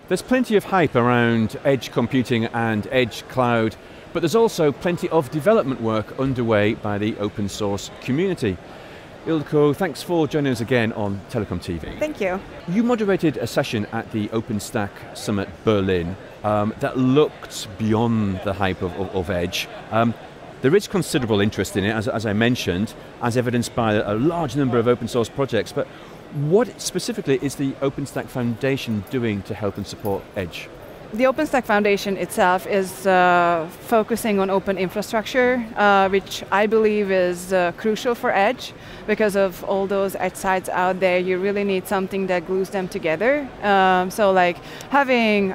There's plenty of hype around edge computing and edge cloud, but there's also plenty of development work underway by the open source community. Ildiko, thanks for joining us again on TelecomTV. Thank you. You moderated a session at the OpenStack Summit Berlin that looked beyond the hype of edge. There is considerable interest in it, as I mentioned, as evidenced by a large number of open source projects, but what specifically is the OpenStack Foundation doing to help and support edge? The OpenStack Foundation itself is focusing on open infrastructure, which I believe is crucial for edge. Because of all those edge sites out there, you really need something that glues them together. So like having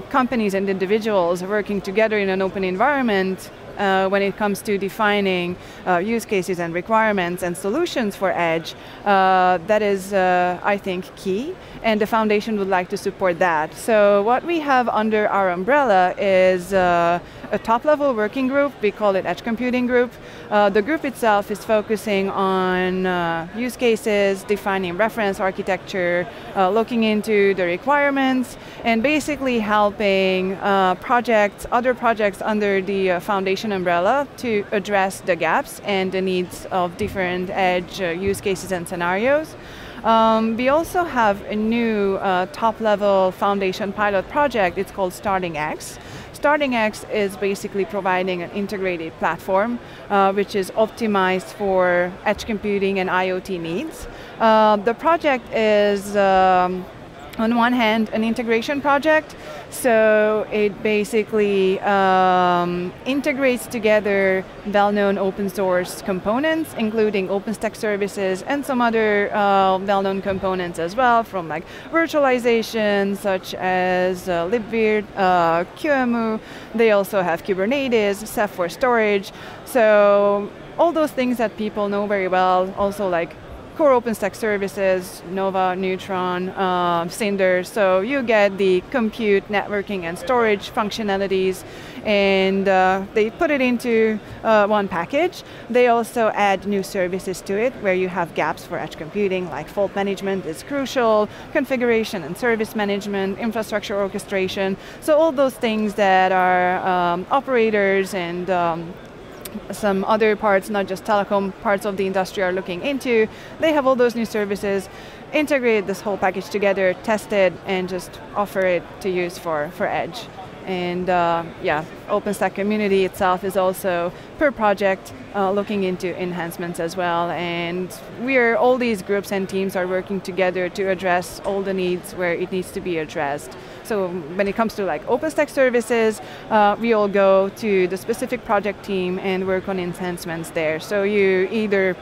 companies and individuals working together in an open environment when it comes to defining use cases and requirements and solutions for edge, that is, I think, key. And the foundation would like to support that. So what we have under our umbrella is a top-level working group. We call it Edge Computing Group. The group itself is focusing on use cases, defining reference architecture, looking into the requirements, and basically helping other projects under the foundation umbrella to address the gaps and the needs of different edge use cases and scenarios. We also have a new top-level foundation pilot project. It's called Starting X. Starting X is basically providing an integrated platform which is optimized for edge computing and IoT needs. The project is on one hand, an integration project, so it basically integrates together well-known open source components, including OpenStack services and some other well-known components as well, from like virtualization, such as libvirt, QEMU. They also have Kubernetes, Ceph for storage. So all those things that people know very well, also like core OpenStack services, Nova, Neutron, Cinder. So you get the compute, networking, and storage functionalities, and they put it into one package. They also add new services to it where you have gaps for edge computing, like fault management is crucial, configuration and service management, infrastructure orchestration. So all those things that are operators and some other parts, not just telecom, parts of the industry are looking into. They have all those new services, integrate this whole package together, test it, and just offer it to use for edge. And yeah, OpenStack community itself is also, per project, looking into enhancements as well. And all these groups and teams are working together to address all the needs where it needs to be addressed. So when it comes to like OpenStack services, we all go to the specific project team and work on enhancements there. So you either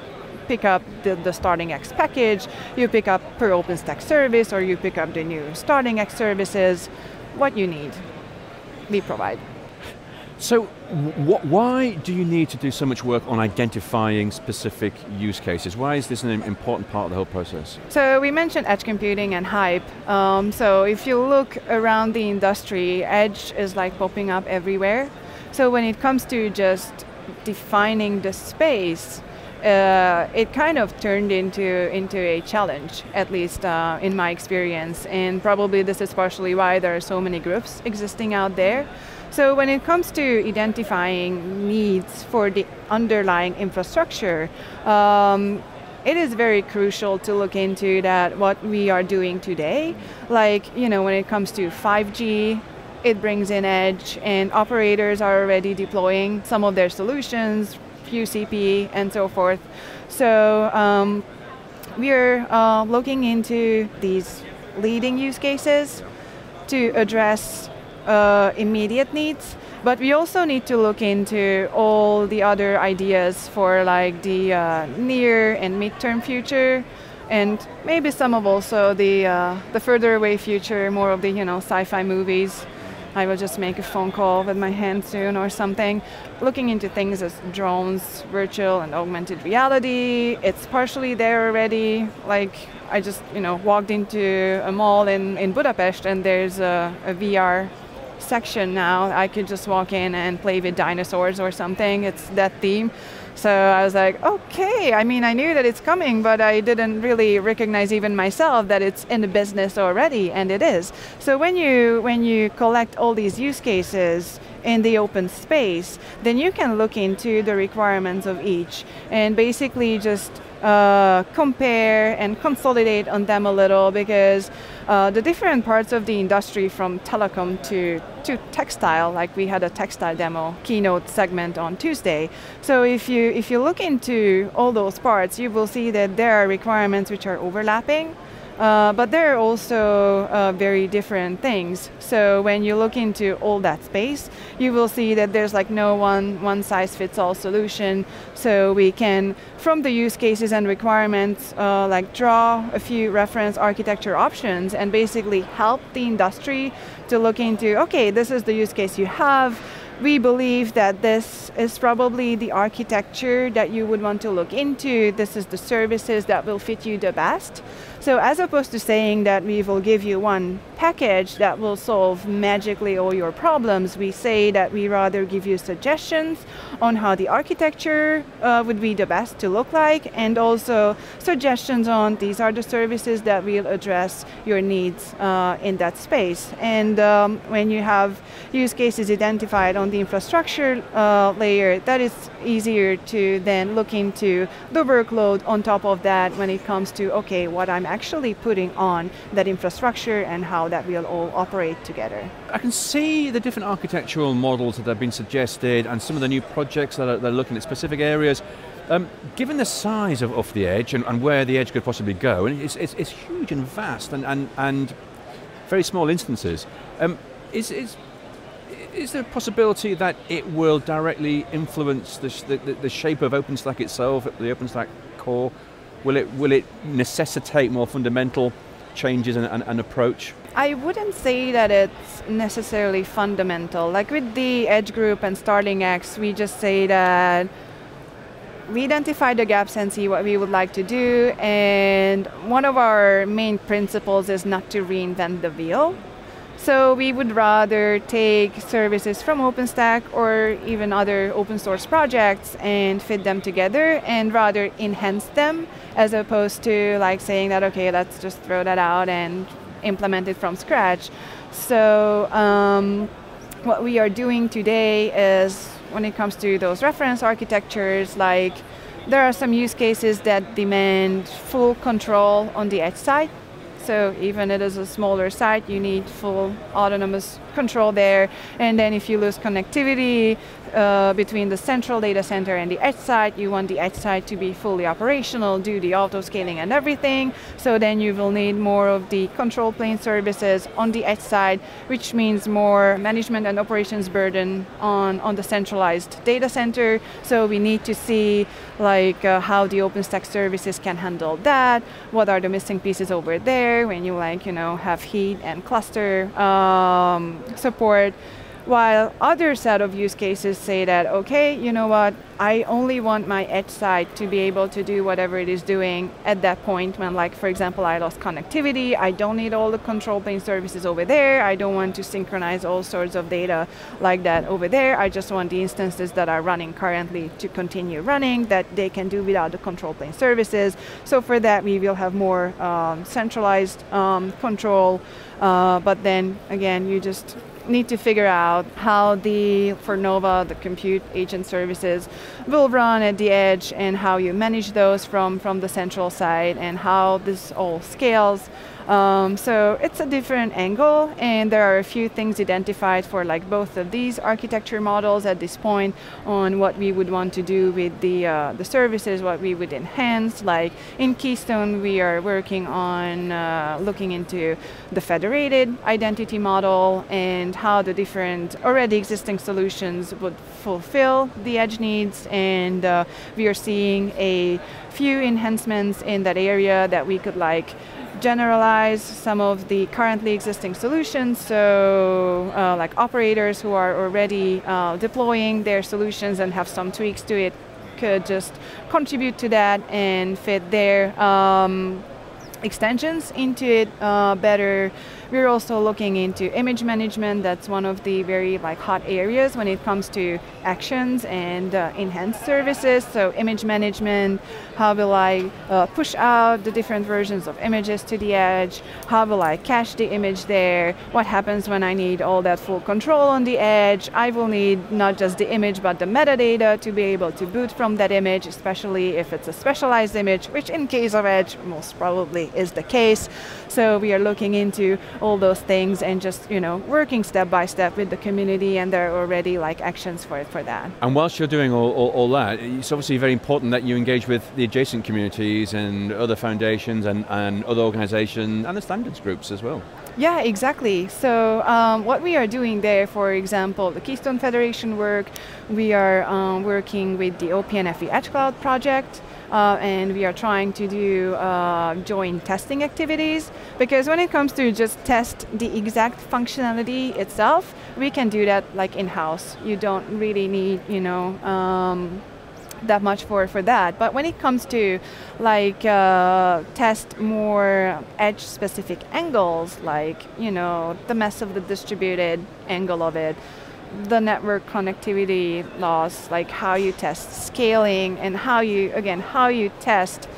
pick up the Starting X package, you pick up per OpenStack service, or you pick up the new Starting X services, what you need. We provide. So why do you need to do so much work on identifying specific use cases? Why is this an important part of the whole process? So we mentioned edge computing and hype. So if you look around the industry, edge is like popping up everywhere. So when it comes to just defining the space, it kind of turned into a challenge, at least in my experience. And probably this is partially why there are so many groups existing out there. So when it comes to identifying needs for the underlying infrastructure, it is very crucial to look into that, what we are doing today. Like, when it comes to 5G, it brings in edge, and operators are already deploying some of their solutions, UCP, and so forth. So we're looking into these leading use cases to address immediate needs, but we also need to look into all the other ideas for like the near and midterm future, and maybe some of also the further away future, more of the sci-fi movies. I will just make a phone call with my hand soon or something. Looking into things as drones, virtual and augmented reality. It's partially there already. Like I just walked into a mall in Budapest, and there's a VR section now. I could just walk in and play with dinosaurs or something. It's that theme. So I was like, okay, I mean, I knew that it's coming, but I didn't really recognize even myself that it's in the business already, and it is. So when you collect all these use cases in the open space, then you can look into the requirements of each and basically just compare and consolidate on them a little, because the different parts of the industry, from telecom to textile, like we had a textile demo keynote segment on Tuesday. So if you look into all those parts, you will see that there are requirements which are overlapping. But there are also very different things. So when you look into all that space, you will see that there's like no one size fits all solution. So we can, from the use cases and requirements, like draw a few reference architecture options and basically help the industry to look into, okay, this is the use case you have. We believe that this is probably the architecture that you would want to look into. This is the services that will fit you the best. So as opposed to saying that we will give you one package that will solve magically all your problems, we say that we rather give you suggestions on how the architecture would be the best to look like, and also suggestions on these are the services that will address your needs in that space. And when you have use cases identified on the infrastructure layer, that is easier to then look into the workload on top of that when it comes to, okay, what I'm actually putting on that infrastructure and how that will all operate together. I can see the different architectural models that have been suggested and some of the new projects that are looking at specific areas. Given the size of the edge and where the edge could possibly go, and it's huge and vast and very small instances, is there a possibility that it will directly influence the shape of OpenStack itself, the OpenStack core? Will it necessitate more fundamental changes and approach? I wouldn't say that it's necessarily fundamental. Like with the Edge group and Starling X, we just say that we identify the gaps and see what we would like to do, and one of our main principles is not to reinvent the wheel. So we would rather take services from OpenStack or even other open source projects and fit them together and rather enhance them, as opposed to like saying that, okay, let's just throw that out and implement it from scratch. So what we are doing today is, when it comes to those reference architectures, like there are some use cases that demand full control on the edge side. So even it is a smaller site, you need full autonomous control there. And then if you lose connectivity between the central data center and the edge site, you want the edge site to be fully operational, do the auto scaling and everything. So then you will need more of the control plane services on the edge side, which means more management and operations burden on the centralized data center. So we need to see like how the OpenStack services can handle that. What are the missing pieces over there when you have heat and cluster support. While other set of use cases say that, okay, you know what, I only want my edge side to be able to do whatever it is doing at that point when, like, for example, I lost connectivity, I don't need all the control plane services over there, I don't want to synchronize all sorts of data like that over there, I just want the instances that are running currently to continue running, that they can do without the control plane services. So for that, we will have more centralized control, but then, again, you just need to figure out how for Nova, the compute agent services will run at the edge and how you manage those from the central side and how this all scales. So it's a different angle, and there are a few things identified for like both of these architecture models at this point on what we would want to do with the services, what we would enhance. Like in Keystone, we are working on looking into the federated identity model and how the different already existing solutions would fulfill the edge needs, and we are seeing a few enhancements in that area that we could like generalize some of the currently existing solutions, so like operators who are already deploying their solutions and have some tweaks to it could just contribute to that and fit their extensions into it better. We're also looking into image management. That's one of the very hot areas when it comes to actions and enhanced services. So image management, how will I push out the different versions of images to the edge? How will I cache the image there? What happens when I need all that full control on the edge? I will need not just the image but the metadata to be able to boot from that image, especially if it's a specialized image, which in case of edge most probably is the case. So we are looking into all those things and just working step by step with the community, and there are already actions for that. And whilst you're doing all that, it's obviously very important that you engage with the adjacent communities and other foundations and other organizations and the standards groups as well. Yeah, exactly. So what we are doing there, for example, the Keystone Federation work, we are working with the OpenFE Edge Cloud project, and we are trying to do joint testing activities, because when it comes to just test the exact functionality itself, we can do that in-house. You don't really need, that much for that. But when it comes to test more edge specific angles, the mess of the distributed angle of it, the network connectivity loss, how you test scaling and how you test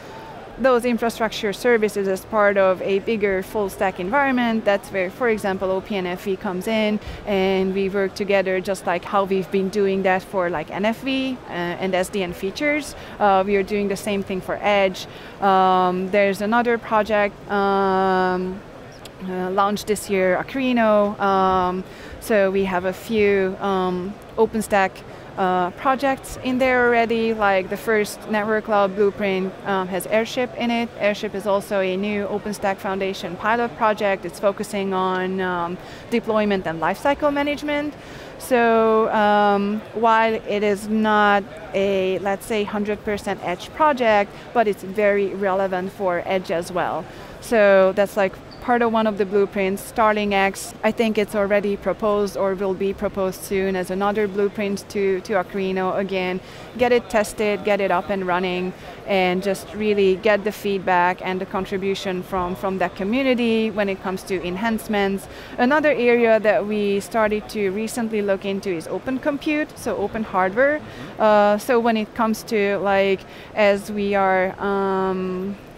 those infrastructure services as part of a bigger full stack environment. That's where, for example, OpenFE comes in, and we work together just like how we've been doing that for NFV and SDN features. We are doing the same thing for Edge. There's another project launched this year, Acrino. So we have a few OpenStack projects in there already, the first Network Cloud Blueprint has Airship in it. Airship is also a new OpenStack Foundation pilot project. It's focusing on deployment and lifecycle management. So while it is not a, let's say, 100% Edge project, but it's very relevant for Edge as well. So that's part of one of the blueprints. Starling X, I think it's already proposed or will be proposed soon as another blueprint to Acrino. Again, get it tested, get it up and running, and just really get the feedback and the contribution from that community when it comes to enhancements. Another area that we started to recently look into is open compute, so open hardware. So when it comes to as we are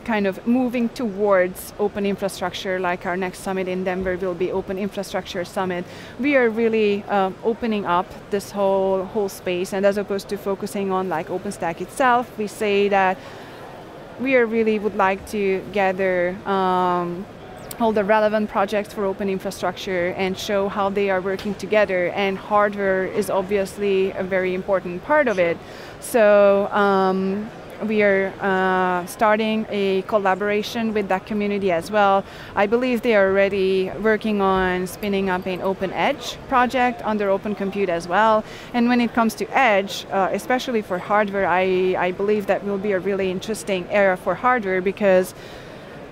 kind of moving towards open infrastructure, our next summit in Denver will be Open Infrastructure Summit. We are really opening up this whole space, and as opposed to focusing on OpenStack itself, we say that we really would like to gather all the relevant projects for open infrastructure and show how they are working together, and hardware is obviously a very important part of it. So we are starting a collaboration with that community as well. I believe they are already working on spinning up an Open Edge project under Open Compute as well. And when it comes to Edge, especially for hardware, I believe that will be a really interesting era for hardware, because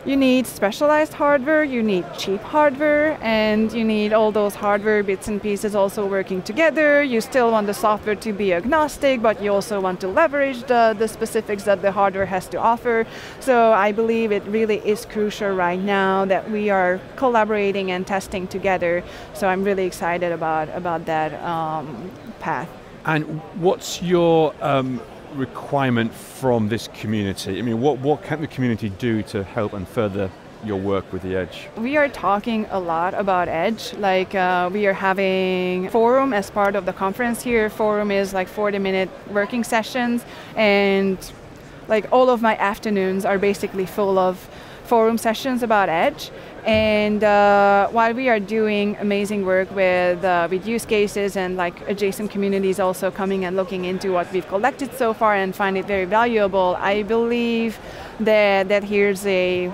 you need specialized hardware, you need cheap hardware, and you need all those hardware bits and pieces also working together. You still want the software to be agnostic, but you also want to leverage the specifics that the hardware has to offer. So I believe it really is crucial right now that we are collaborating and testing together. So I'm really excited about that path. And what's your requirement from this community? I mean, what can the community do to help and further your work with the Edge? We are talking a lot about Edge. We are having forum as part of the conference here. Forum is 40-minute working sessions, and all of my afternoons are basically full of forum sessions about Edge. And while we are doing amazing work with use cases and adjacent communities also coming and looking into what we've collected so far and find it very valuable, I believe that here's a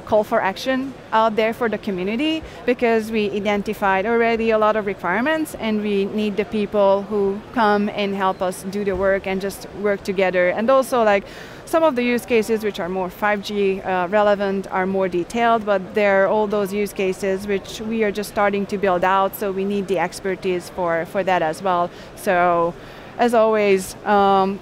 call for action out there for the community, because we identified already a lot of requirements, and we need the people who come and help us do the work and just work together. And also some of the use cases which are more 5G relevant are more detailed, but there are all those use cases which we are just starting to build out, so we need the expertise for that as well. So as always,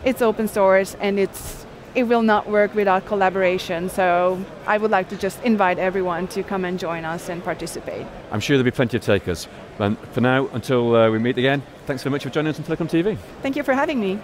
it's open source, and it's it will not work without collaboration. So I would like to just invite everyone to come and join us and participate. I'm sure there'll be plenty of takers. And for now, until we meet again, thanks very much for joining us on TelecomTV. Thank you for having me.